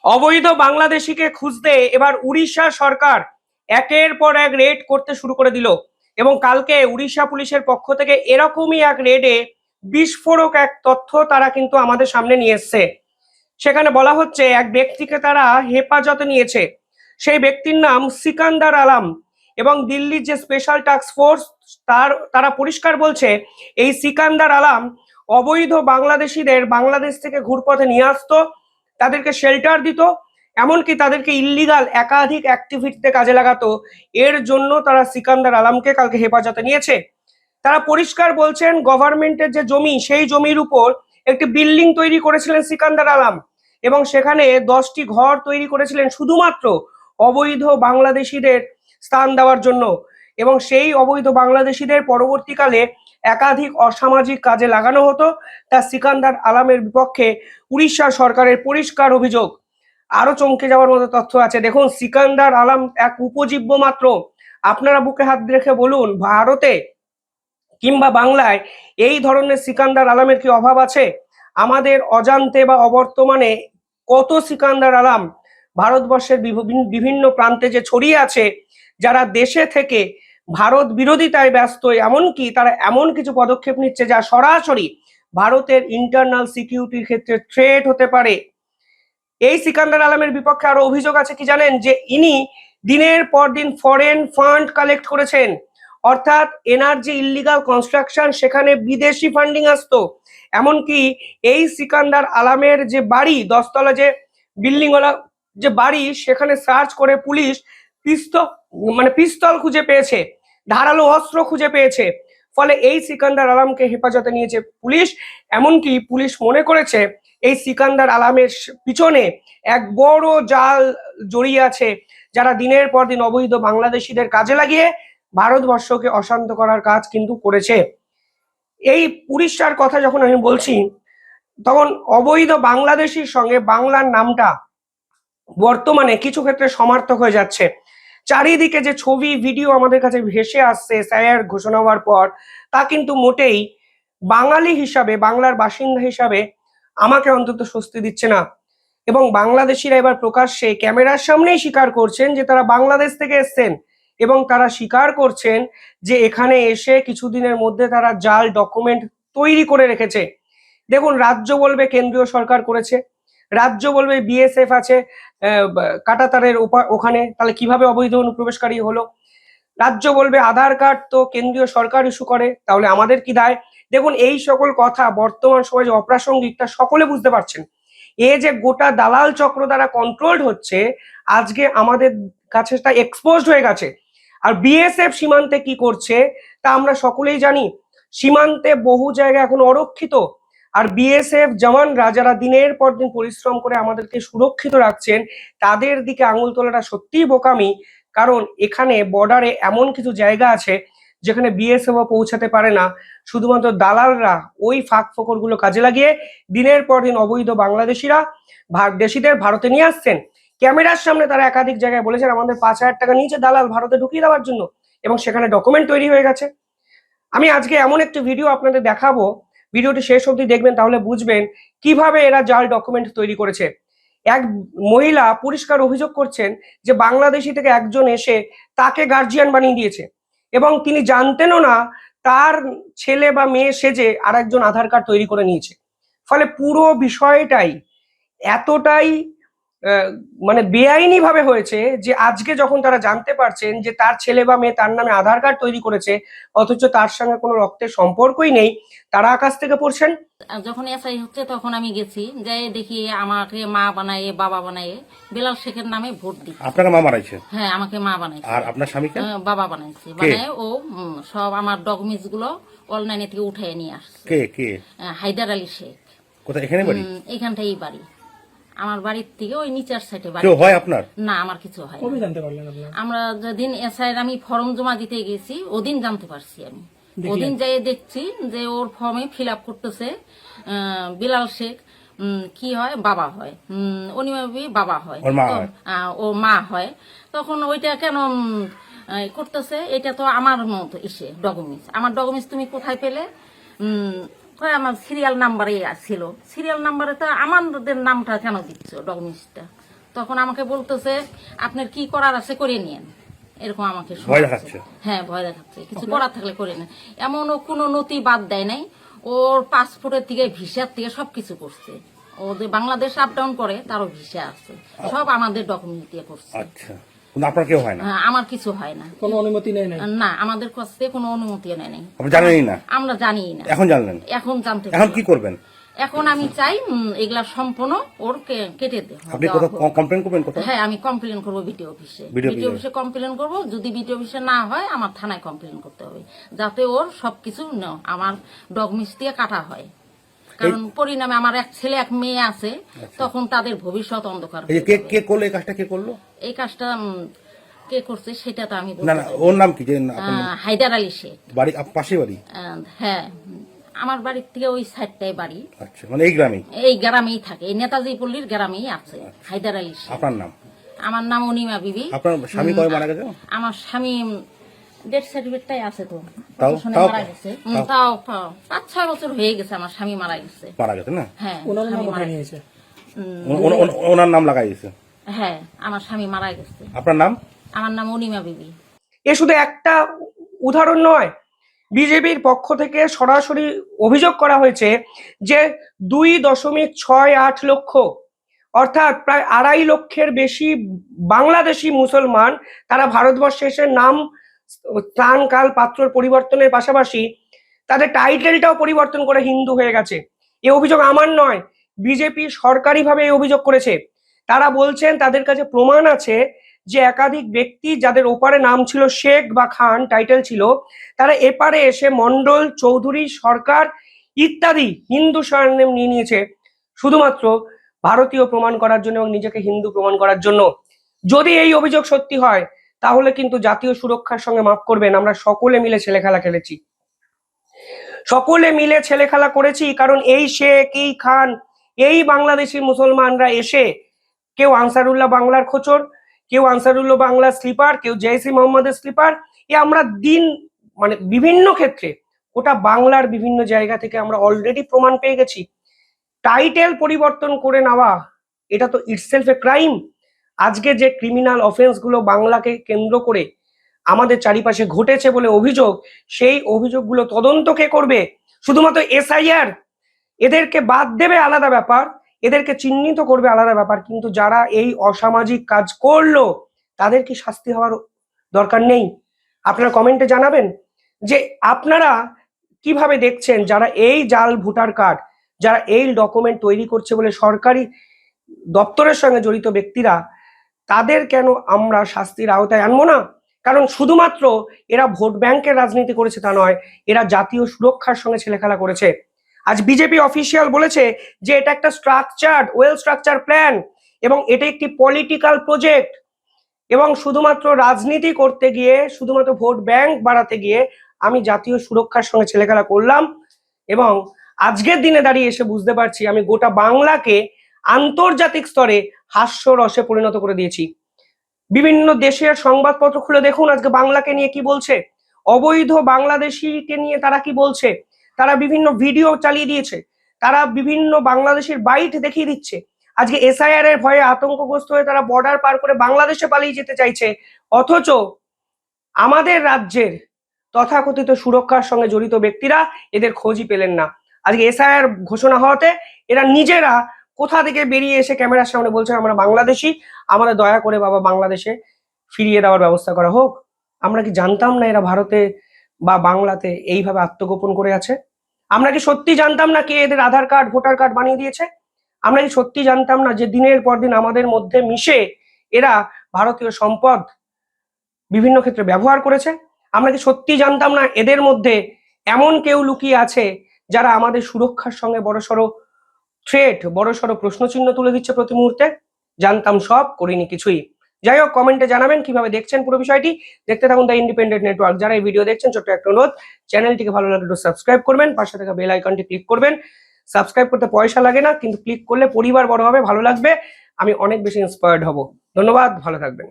অবৈধ বাংলাদেশিকে খুঁজতে এবার উড়িষ্যা সরকার একের পর এক রেড করতে শুরু করে দিল। এবং কালকে উড়িষ্যা পুলিশের পক্ষ থেকে এরকমই এক রেডে বিস্ফোরক এক তথ্য তারা কিন্তু আমাদের সামনে নিয়ে এসছে। সেখানে বলা হচ্ছে এক ব্যক্তিকে তারা হেফাজতে নিয়েছে। সেই ব্যক্তির নাম সিকান্দার আলম। এবং দিল্লির যে স্পেশাল টাস্ক ফোর্স তারা পরিষ্কার বলছে এই সিকান্দার আলম অবৈধ বাংলাদেশিদের বাংলাদেশ থেকে ঘুরপথে নিয়ে আসতো, তাদেরকে শেল্টার দিত, এমনকি তাদেরকে ইল্লিগাল একাধিক অ্যাক্টিভিটিতে কাজে লাগাতো। এর জন্য তারা সিকান্দার আলমকে কালকে হেফাজতে নিয়েছে। তারা পরিষ্কার বলছেন গভর্নমেন্টের যে জমি সেই জমির উপর একটি বিল্ডিং তৈরি করেছিলেন সিকান্দার আলম, এবং সেখানে 10টি ঘর তৈরি করেছিলেন শুধুমাত্র অবৈধ বাংলাদেশিদের স্থান দেওয়ার জন্য। এবং সেই অবৈধ বাংলাদেশিদের পরবর্তীকালে একাধিক অসামাজিক কাজে লাগানো হতো। তা সিকান্দার আলমের বিপক্ষে উড়িষ্যা সরকারের পরিষ্কার অভিযোগ। আরো চমকে যাওয়ার মতো তথ্য আছে, দেখুন সিকান্দার আলম এক উপজীব্য মাত্র। আপনারা বুকে হাত রেখে বলুন, ভারতে কিংবা বাংলায় এই ধরনের সিকান্দার আলমের কি অভাব আছে? আমাদের অজান্তে বা অবর্তমানে কত সিকান্দার আলম ভারতবর্ষের বিভিন্ন প্রান্তে যে ছড়িয়ে আছে, যারা দেশে থেকে ভারত বিরোধিতায় ব্যস্ত, এমনকি তারা এমন কিছু পদক্ষেপ নিচ্ছে যা সরাসরি ভারতের ইন্টারনাল সিকিউরিটির ক্ষেত্রে থ্রেট হতে পারে। এই সিকান্দার আলমের বিপক্ষে আরো অভিযোগ আছে কি জানেন, যে ইনি দিনের পর দিন ফরেন ফান্ড কালেক্ট করেছেন। অর্থাৎ এনার্জি ইল্লিগাল কনস্ট্রাকশন, সেখানে বিদেশি ফান্ডিং আসতো। এমনকি এই সিকান্দার আলমের যে বাড়ি, 10তলা যে বিল্ডিংওয়ালা যে বাড়ি, সেখানে সার্চ করে পুলিশ পিস্তল পিস্তল খুঁজে পেয়েছে, ধারালো অস্ত্র খুঁজে পেয়েছে। ফলে এই সিকান্দার আলমকে হেফাজতে নিয়েছে পুলিশ। এমনকি পুলিশ মনে করেছে এই সিকান্দার আলমের পিছনে এক বড় জাল জড়িয়ে আছে, যারা দিনের পর দিন অবৈধ বাংলাদেশিদের কাজে লাগিয়ে ভারতবর্ষকে অশান্ত করার কাজ কিন্তু করেছে। এই উড়িষ্যার কথা যখন আমি বলছি, তখন অবৈধ বাংলাদেশির সঙ্গে বাংলার নামটা বর্তমানে কিছু ক্ষেত্রে সমার্থক হয়ে যাচ্ছে। চারিদিকে যে ছবি ভিডিও আমাদের কাছে ভেসে আসছে স্যার ঘোষণা হওয়ার পর, তা কিন্তু মোটেই বাঙালি হিসাবে, বাংলার বাসিন্দা হিসাবে আমাকে অন্তত স্বস্তি দিচ্ছে না। এবং বাংলাদেশিরা এবার প্রকাশ্যে ক্যামেরার সামনেই স্বীকার করছেন যে তারা বাংলাদেশ থেকে এসছেন, এবং তারা স্বীকার করছেন যে এখানে এসে কিছুদিনের মধ্যে তারা জাল ডকুমেন্ট তৈরি করে রেখেছে। দেখুন, রাজ্য বলবে কেন্দ্রীয় সরকার করেছে, রাজ্য বলবে বিএসএফ আছে কাটাতারের ওখানে, তাহলে কিভাবে অবৈধ অনুপ্রবেশকারী হলো? রাজ্য বলবে আধার কার্ড তো কেন্দ্রীয় সরকার ইস্যু করে, তাহলে আমাদের কি দায়? দেখুন, এই সকল কথা বর্তমান সময়ে যে অপ্রাসঙ্গিক তা সকলে বুঝতে পারছেন। এ যে গোটা দালাল চক্র দ্বারা কন্ট্রোলড হচ্ছে, আজকে আমাদের কাছে তা এক্সপোজড হয়ে গেছে। আর বিএসএফ সীমান্তে কি করছে তা আমরা সকলেই জানি। সীমান্তে বহু জায়গা এখন অরক্ষিত, আর বিএসএফ জওয়ানরা যারা দিনের পর দিন পরিশ্রম করে আমাদেরকে সুরক্ষিত রাখছেন, তাদের দিকে আঙুল তোলাটা সত্যিই বোকামি। কারণ এখানে বর্ডারে এমন কিছু জায়গা আছে যেখানে বিএসএফও পৌঁছাতে পারে না। শুধুমাত্র দালালরা ওই ফাঁক ফোকরগুলো কাজে লাগিয়ে দিনের পর দিন অবৈধ বাংলাদেশিরা দেশিদের ভারতে নিয়ে আসছেন। ক্যামেরার সামনে তারা একাধিক জায়গায় বলেছেন আমাদের 5,000 টাকা নিয়েছে দালাল ভারতে ঢুকিয়ে দেওয়ার জন্য, এবং সেখানে ডকুমেন্ট তৈরি হয়ে গেছে। আমি আজকে এমন একটি ভিডিও আপনাদের দেখাবো, ভিডিওটি শেষ অবধি দেখবেন, তাহলে বুঝবেন কিভাবে এরা জাল ডকুমেন্ট তৈরি করেছে। এক মহিলা পরিষ্কার অভিযোগ করছেন যে বাংলাদেশি থেকে একজন এসে তাকে গার্জিয়ান বানিয়ে দিয়েছে, এবং তিনি জানতেনও না তার ছেলে বা মেয়ে সেজে আর একজন আধার কার্ড তৈরি করে নিয়েছে। ফলে পুরো বিষয়টাই এতটাই আহ, বেআইনি ভাবে হয়েছে যে আজকে যখন তারা জানতে পারছেন যে তার ছেলে বা মেয়ে তার নামে আধার কার্ড তৈরি করেছে, অথচ তার সঙ্গে কোনো রক্তের সম্পর্কই নেই, তারা আকাশ থেকে পড়ছেন। যখন এসআই হচ্ছে তখন আমি গেছি, যাই দেখি আমাকে মা বানায় বাবা বানায় বেলাল শেখের নামে ভোট দিই। আপনাকে মা বানাইছে? হ্যাঁ, আমাকে মা বানাইছে। আর আপনার স্বামীকে? বাবা বানাইছে। বানায় ও সব আমার ডকুমেন্টস গুলো অনলাইনে থেকে উঠাই নিয়ে আসছে। কে কে? হায়দার আলী শেখ। কোথায়? এখানে বাড়ি? এখানটাই বাড়ি। আমার বাড়ির থেকে ওই নিচের সাইডে বাড়ি। কেউ হয় আপনার? না, আমার কিছু হয় না। আমরা যেদিন এসআই আমি ফর্ম জমা দিতে গেছি ওদিন জানতে পারছি। আমি ওদিন যাই দেখছি যে ওর ফর্মে ফিল আপ করতেছে বিলাল শেখ কি হয়, বাবা হয়, অনিমাবি বাবা হয়, ও মা হয়। তখন ওইটা কেন করতেছে? এটা তো আমার মতো এসে ডকুমেন্টস, আমার ডকুমেন্টস তুমি কোথায় পেলে? আমার সিরিয়াল নাম্বারে ছিল। সিরিয়াল নাম্বারে তো আমাদের নামটা কেন দিচ্ছ ডকুমেন্টসটা? তখন আমাকে বলতেছে আপনার কি করার আছে করে নিয়েন, এরকম আমাকে ভয় শোনাচ্ছে। দেখাচ্ছে? হ্যাঁ, ভয় দেখাচ্ছে, কিছু করার থাকলে করে নেন। এমনও কোনো নথি বাদ দেয় নাই, ওর পাসপোর্টের থেকে ভিসার থেকে সবকিছু করছে। ও যে বাংলাদেশ আপ ডাউন করে তারও ভিসা আছে, সব আমাদের ডকুমেন্ট দিয়ে করছে। আচ্ছা, কিন্তু আপনার কেউ হয় না? আমার কিছু হয় না, কোনো অনুমতি নেই নাই? না, আমাদের কাছ থেকে কোনো অনুমতি নেয় নাই। আপনি জানেনই না? আমরা জানি না। এখন জানলেন? এখন জানতে এখন পারলাম। কি করবেন? এখন আমি চাই এগুলা সম্পূর্ণ ওর কেটে আপনি দেওয়া কোথাও হোক। কমপ্লেন করবেন কোথাও? হ্যাঁ, আমি কমপ্লেন করবো বিডিও অফিসে। BDO বিডিও অফিসে কমপ্লেন করবো। যদি বিডিও অফিসে না হয় আমার থানায় কমপ্লেন করতে হবে, যাতে ওর সবকিছু আমার ডকুমেন্টস দিয়ে কাটা হয়। কারণ পরিণামে আমার এক ছেলে এক মেয়ে আছে, তখন তাদের ভবিষ্যৎ অন্ধকার এই যে হয়ে কে যাবে। কে করলো এই কাজটা? কে করলো? এই কাজটা কে করছে সেটা তো আমি না বলতে না, পারি ওর নাম কি? যে হায়দার আলী শেখ। বাড়ি পাশে বাড়ি? হ্যাঁ, আমার বাড়ির থেকে ওই সাইডটাই বাড়ি। আচ্ছা, মানে এই গ্রামেই? এই গ্রামেই থাকে, এই নেতাজি পল্লীর গ্রামেই আছে হায়দার আলী শেখ। আপনার নাম? আমার নাম অনিমা বিবি। আপনার স্বামী কবে মারা গেছে? আমার স্বামী ডেথ সার্টিফিকেটটাই আছে তো, তাও? শুনে তাও? মারা গেছে। তাও 5-6 বছর হয়ে গেছে আমার স্বামী মারা গেছে। মারা গেছে না? হ্যাঁ, ওনার নাম স্বামী মারা কোথায় গেছে। নিয়েছে? ওনার নাম লাগাই দিয়েছে? হ্যাঁ, আমার স্বামী মারা গেছে। আপনার নাম? আমার নাম অনিমা বিবি। এ শুধু একটা উদাহরণ নয়, বিজেপির পক্ষ থেকে সরাসরি অভিযোগ করা হয়েছে যে 2.68 লক্ষ, অর্থাৎ প্রায় 2.5 লক্ষের বেশি বাংলাদেশি মুসলমান তারা ভারতবর্ষে এসে নাম, স্থান, কাল, পাত্রর পরিবর্তনের পাশাপাশি তাদের টাইটেলটাও পরিবর্তন করে হিন্দু হয়ে গেছে। এ অভিযোগ আমার নয়, বিজেপি সরকারিভাবে এই অভিযোগ করেছে। তারা বলছেন তাদের কাছে প্রমাণ আছে যে একাধিক ব্যক্তি যাদের ওপারে নাম ছিল শেখ বা খান, টাইটেল ছিল, তারা এপারে এসে মন্ডল, চৌধুরী, সরকার ইত্যাদি হিন্দু সারনেম নিয়ে নিয়েছে শুধুমাত্র ভারতীয় প্রমাণ করার জন্য এবং নিজেকে হিন্দু প্রমাণ করার জন্য। যদি এই অভিযোগ সত্যি হয় তাহলে কিন্তু জাতীয় সুরক্ষার সঙ্গে, মাফ করবেন, আমরা সকলে মিলে ছেলে খেলা খেলেছি, সকলে মিলে ছেলে খেলা করেছি। কারণ এই শেখ, এই খান, এই বাংলাদেশি মুসলমানরা এসে কেউ আনসারুল্লাহ বাংলার খোঁচর, কেউ আনসারুল্লাহ বাংলার স্লিপার, কেউ জয়সি মোহাম্মদের স্লিপার, এ আমরা মানে বিভিন্ন ক্ষেত্রে ওটা বাংলার বিভিন্ন জায়গা থেকে আমরা অলরেডি প্রমাণ পেয়ে গেছি। টাইটেল পরিবর্তন করে নেওয়া এটা তো ইটসেলফ এ ক্রাইম। আজকে যে ক্রিমিনাল অফেন্স গুলো বাংলাকে কেন্দ্র করে আমাদের চারিপাশে ঘটেছে বলে অভিযোগ, সেই অভিযোগগুলো তদন্ত কে করবে? শুধুমাত্র এসআইআর এদেরকে বাদ দেবে আলাদা ব্যাপার, এদেরকে চিহ্নিত করবে আলাদা ব্যাপার, কিন্তু যারা এই অসামাজিক কাজ করলো তাদের কি শাস্তি হওয়ার দরকার নেই? আপনারা কমেন্টে জানাবেন যে আপনারা কিভাবে দেখছেন যারা এই জাল ভোটার কার্ড, যারা এই ডকুমেন্ট তৈরি করছে বলে সরকারি দপ্তরের সঙ্গে জড়িত ব্যক্তিরা, তাদের কেন আমরা শাস্তির আওতায় আনবো না? কারণ শুধুমাত্র এরা ভোট ব্যাংকের রাজনীতি করেছে তা নয়, এরা জাতীয় সুরক্ষার সঙ্গে ছেলেখেলা করেছে। আজ বিজেপি অফিসিয়াল বলেছে যে এটা একটা স্ট্রাকচার্ড, ওয়েল স্ট্রাকচার প্ল্যান এবং এটা একটি পলিটিক্যাল প্রজেক্ট, এবং শুধুমাত্র রাজনীতি করতে গিয়ে, শুধুমাত্র ভোট ব্যাংক বাড়াতে গিয়ে আমি জাতীয় সুরক্ষার সঙ্গে ছেলেখেলা করলাম। এবং আজকের দিনে দাঁড়িয়ে এসে বুঝতে পারছি আমি গোটা বাংলাকে আন্তর্জাতিক স্তরে হাস্যরসে পরিণত করে দিয়েছি। বিভিন্ন দেশের সংবাদপত্র খুলে দেখুন আজকে বাংলাকে নিয়ে কি বলছে, অবৈধ বাংলাদেশিকে নিয়ে তারা কি বলছে। তারা বিভিন্ন ভিডিও চালিয়ে দিয়েছে, তারা বিভিন্ন বাংলাদেশের বাইট দেখিয়ে দিচ্ছে। আজকে এসআইআর এর ভয়ে আতঙ্কগ্রস্ত হয়ে তারা বর্ডার পার করে বাংলাদেশে পালিয়ে যেতে চাইছে, অথচ আমাদের রাজ্যের তথাকথিত সুরক্ষার সঙ্গে জড়িত ব্যক্তিরা এদের খোঁজই পেলেন না। আজকে এসআইআর ঘোষণা হওয়াতে এরা নিজেরা কোথা থেকে বেরিয়ে এসে ক্যামেরার সামনে বলছেন আমরা বাংলাদেশি, আমাদের দয়া করে বাবা বাংলাদেশে ফিরিয়ে দেওয়ার ব্যবস্থা করা হোক। আমরা কি জানতাম না এরা ভারতে বা বাংলাতে এইভাবে আত্মগোপন করে আছে? আমরা কি সত্যি জানতাম না কে এদের আধার কার্ড, ভোটার কার্ড বানিয়ে দিয়েছে? আমরা কি সত্যি জানতাম না যে দিনের পর দিন আমাদের মধ্যে মিশে এরা ভারতীয় সম্পদ বিভিন্ন ক্ষেত্রে ব্যবহার করেছে? আমরা কি সত্যি জানতাম না এদের মধ্যে এমন কেউ লুকিয়ে আছে যারা আমাদের সুরক্ষার সঙ্গে বড়সড় থ্রেট, বড়সড় প্রশ্নচিহ্ন তুলে দিচ্ছে প্রতি মুহূর্তে? জানতাম সব, করিনি কিছুই। যাই হোক, কমেন্টে জানাবেন কিভাবে দেখছেন পুরো বিষয়টি। দেখতে থাকুন দ্য ইন্ডিপেন্ডেন্ট নেটওয়ার্ক। যারা এই ভিডিও দেখছেন ছোট্ট একটা অনুরোধ, চ্যানেলটিকে ভালো লাগলে একটু সাবস্ক্রাইব করবেন, পাশে থাকা বেল আইকনটি ক্লিক করবেন। সাবস্ক্রাইব করতে পয়সা লাগে না, কিন্তু ক্লিক করলে পরিবার বড় হবে, ভালো লাগবে, আমি অনেক বেশি ইন্সপায়ার্ড হব। ধন্যবাদ, ভালো থাকবেন।